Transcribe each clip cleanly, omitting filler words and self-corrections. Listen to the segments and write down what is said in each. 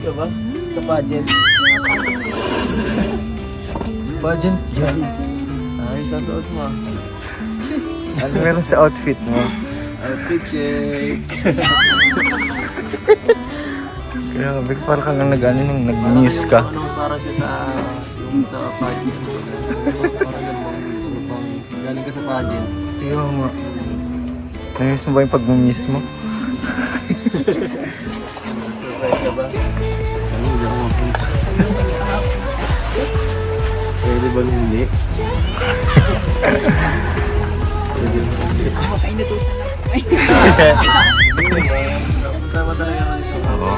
Diba? Sa pageant. Pageant yan. Ay, sa suot mo. Ano meron sa outfit mo? Outfit check. Grabe, parang ka lang nag-ano nung nag-news ka. Ano, para siya sa yung sa pageant. Parang galing ka sa pageant. Iyo nga. Namiss mo ba yung pag-miss mo? Surprise ka ba? Ano, hindi ako mapunta. Pwede ba hindi? Pwede ba hindi? Baka inutusan lang po. Tama talaga ako dito. Oo.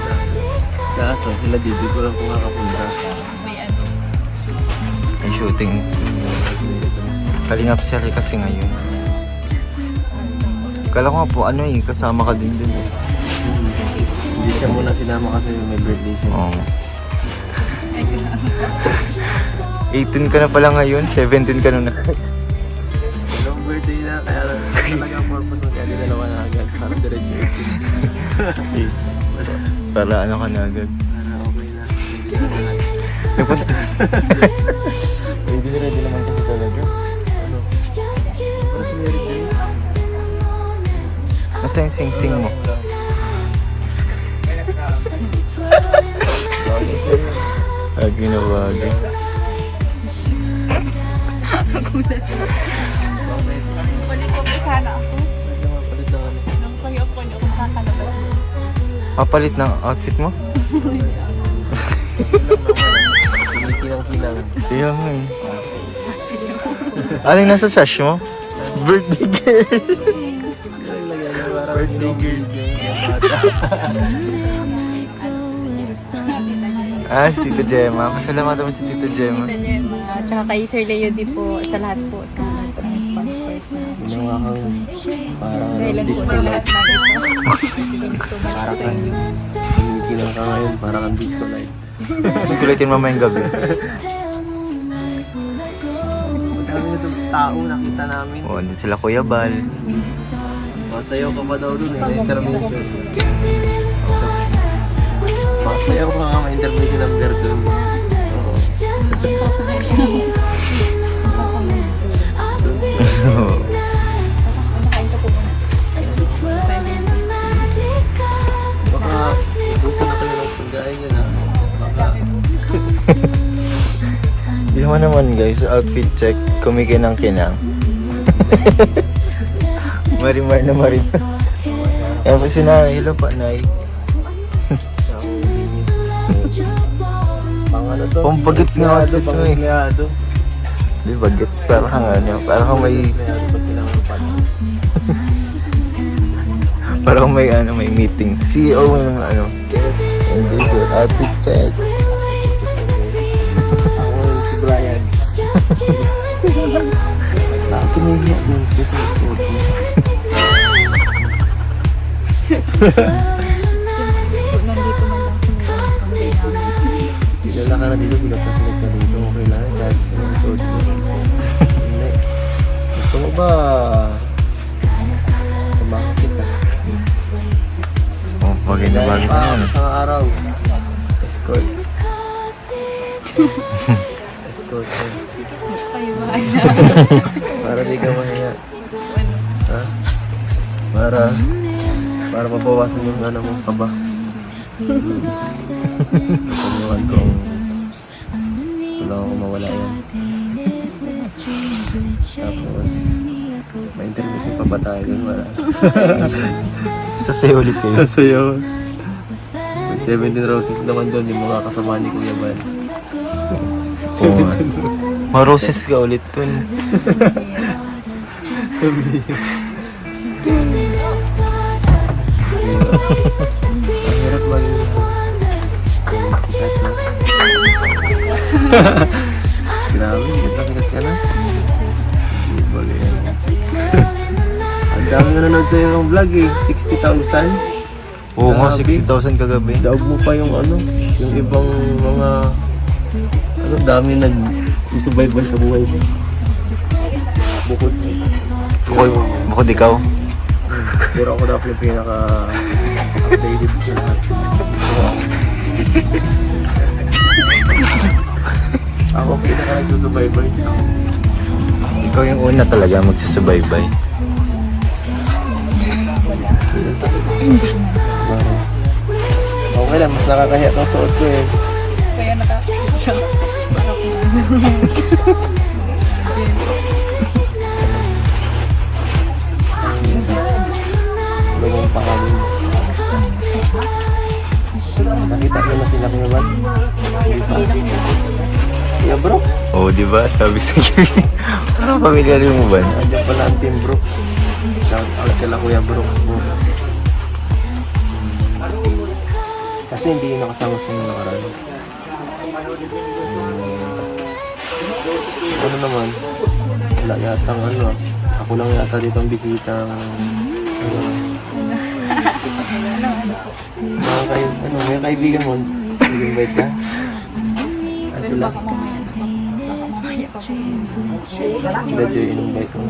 Kaso sila dito ko lang kung makapunta. May ano. May shooting. Kalingap sila kasi ngayon. Kala ko nga po ano eh, kasama ka din dun eh. Hindi siya muna sinama kasi may birthday siya. Oo. Ay, kasama. 18 ka na pala ngayon, 17 ka na na. Long birthday na, kaya talaga ang purpose mo kaya dinalawa na agad. Para diretso 18. Para ano ka na agad. Para okay na. Hindi na lahat. Napunta. Hindi ready naman kasi talaga. Ano? Para si Mary Jane. Nasa yung sing-sing mo? Ginawagi. Balik ko po sana ako. Pwede mapalit ng ano. Nung kayo po niyo kung kakalabas. Papalit ng outfit mo? Kinikilang-kilang. Iya nga eh. Aling nasa sash mo? Birthday girl. Birthday girl. Si Tita Gemma. Pasalamatan mo si Tita Gemma. Tita Gemma. Tsaka kay Sir Leo di po sa lahat po sa lahat po ng sponsors na. Ginawa kang parang Dahilan po disco ng light. lahat na ito. Thank you so much Para po sa kang inyo. kinikilang ka ngayon, para kang disco light. Tapos kulitin mamayang gabi. Madami na itong tao nakita namin. O, andun sila Kuya Bal. Masayaw ka pa daw dun eh, na intervention. Masayaw ka nga ma-intervention ng Verdun. Oo. Baka buto na kayo ng pagkain yun ah. Baka Di naman guys, outfit check. Kumikinang-kinang. Marimar na marimar. Kaya po si Nanay, hello pa, Nay. pang ano to? Pampagits nga outfit mo eh. Pang-empleyado. Di ba, gets? Parang kang ano, parang kang may, Empleyado pag sila ng patis. parang kang may ano, may meeting. CEO ng ano. And this is outfit check. Ako si Brian. Nakinigit din siya sa suot mo. Nandito man lang sa mga pamilya namin. Kilala ka na dito, sikat na sikat ka dito. Okay lang, kahit anong suot mo. Hindi. Gusto mo ba samahan kita? Oh, bagay na bagay na yan. Isang araw. Escort. Escort. Kayo ba? Para di ka mahiya. Ha? Para mabawasan yung ano mong kaba. Tulungan ko. Tulungan ko mawala yan. Tapos, ma-interview pa ba tayo dun? Wala. Sasayo ulit kayo. Sa'yo. May 17 roses naman doon yung mga kasama ni Kuya Bal. Oo. Maroses ka ulit dun. Ang hirap maging sikat na. Grabe, sikat ka na. Hindi bali yan. Ang dami nanonood sa'yo ng vlog eh. 60,000. Oo nga, Grabe. 60,000 kagabi. Daog mo pa yung ano, yung ibang mga ano, dami nag-subaybay sa buhay mo. Bukod. Bukod ikaw. Pero ako dapat yung pinaka-updated sa lahat. Ako pinaka nagsusubaybay. Ikaw yung una talaga magsusubaybay. Okay lang, mas nakakahiya kang suot ko eh. Kaya nakakasya. Para kung Bagong pangalan. Nakita ko na sila ngayon. Yeah bro, Oo, di ba? Sabi sa iyo. Ano, pamilya rin mo ba? andyan pala ang team bro. Shout out kala Kuya Bro. Kasi hindi nakasama sa mga nakaraan. Ano naman? Wala yatang ano. Ako lang yata dito ang bisita. May kaibigan mo. Invite ka? Ano lang? Sila Joy, in-invite mo.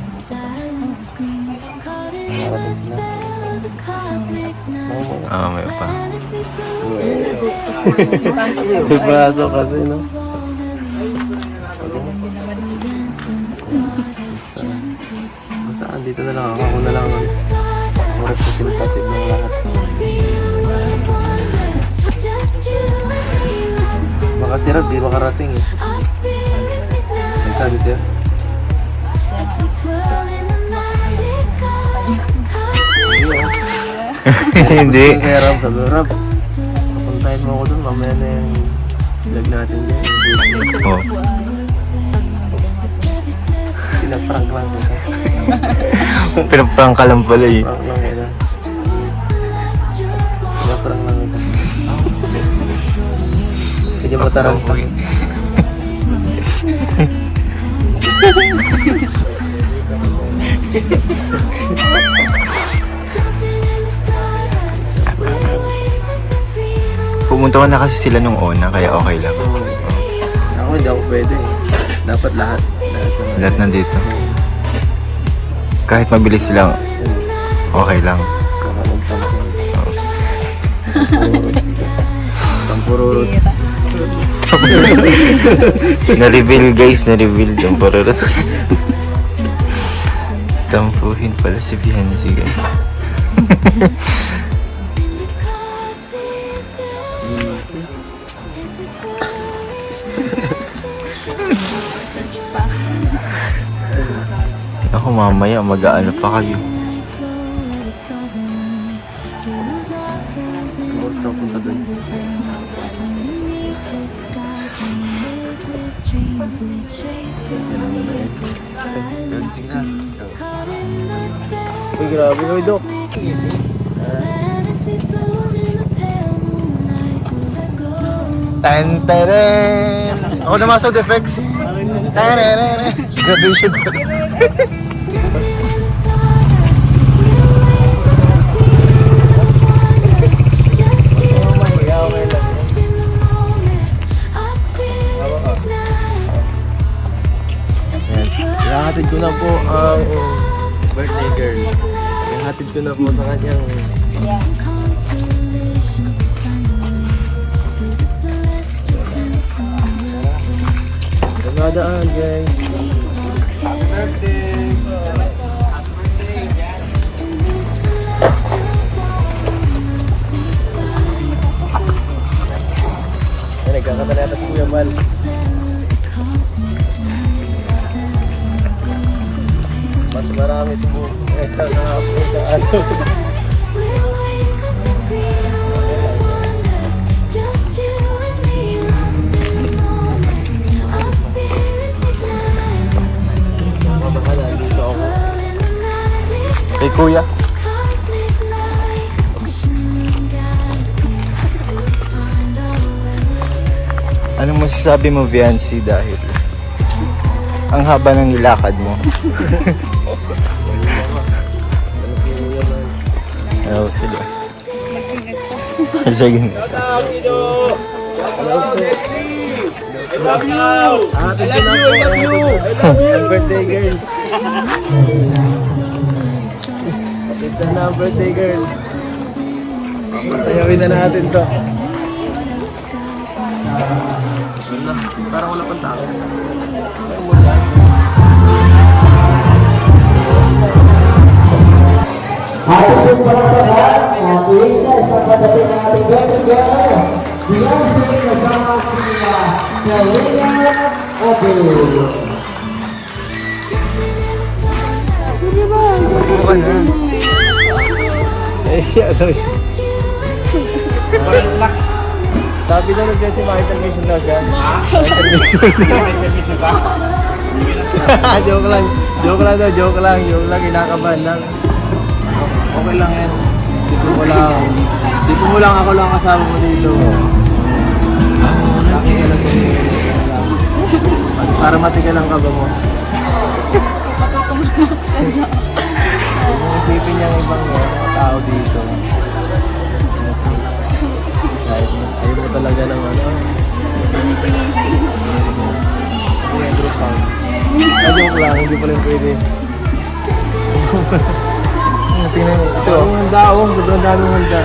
Marating sila. May pa. Ipasok kasi, no? Basta andito na lang ako. Ako na lang. Ako representative ng lahat. Baka si Rab, di makarating eh. May sabi siya? Hindi. Kaya Rab, sabi ko, Rab, papuntahin mo ako dun. Mamaya na yung vlog natin dyan. Oh. Pinaprank lang kita. Pinaprank ka lang pala eh. Prank lang kita. Pinaprank lang kita. Hindi mo taranta. Pumunta ko na kasi sila nung una, kaya okay lang. Ako hindi ako pwede eh. Dapat lahat. Lahat nandito. Kahit mabilis sila, okay lang. Tampururot. Na-reveal guys, na-reveal yung pararot. Tampuhin pala si Fiancé guys. Ako mamaya mag-aano pa kayo. Uy, grabe kayo, Dok. Tan-taren! Ako naman sa effects. Tan-taren! Graduation ko. Ihahatid ko na po ang birthday girl. Ihahatid ko na po sa kanyang dumadaan guys. Happy birthday! Nagkakata na si Kuya Mal. Mas marami ito po. Ito na nga po sa ano. Mamahala, dito ako. Kay Kuya. Anong masasabi mo, Fiancé, dahil ang haba ng nilakad mo? Ayaw sila. Sige na. I love you! Ang birthday girl. Ito na ang birthday girl. Sayawin na natin to. Wala. Parang wala pang tao. Pero mula. Ating pagpapalaran, tuwing sa pagdating ng ating birthday girl, Beyonce kasama sila Kalina Abel. Buka na. Eh, ano siya? Sabi na nag-get si Michael Mission daw siya. Joke lang. Joke lang daw. Joke lang. Kinakabahan lang. Okay lang yan. Dito mo lang ako lang kasama mo dito. Para matigalang ka ba mo? Matutumulok sa'yo. Isipin niya ang ibang tao dito. Ayaw mo talaga ng ano. Hindi yung group house. Joke lang, hindi pa rin pwede. Tingnan mo. Ito. Ang handa, sobrang daming handa.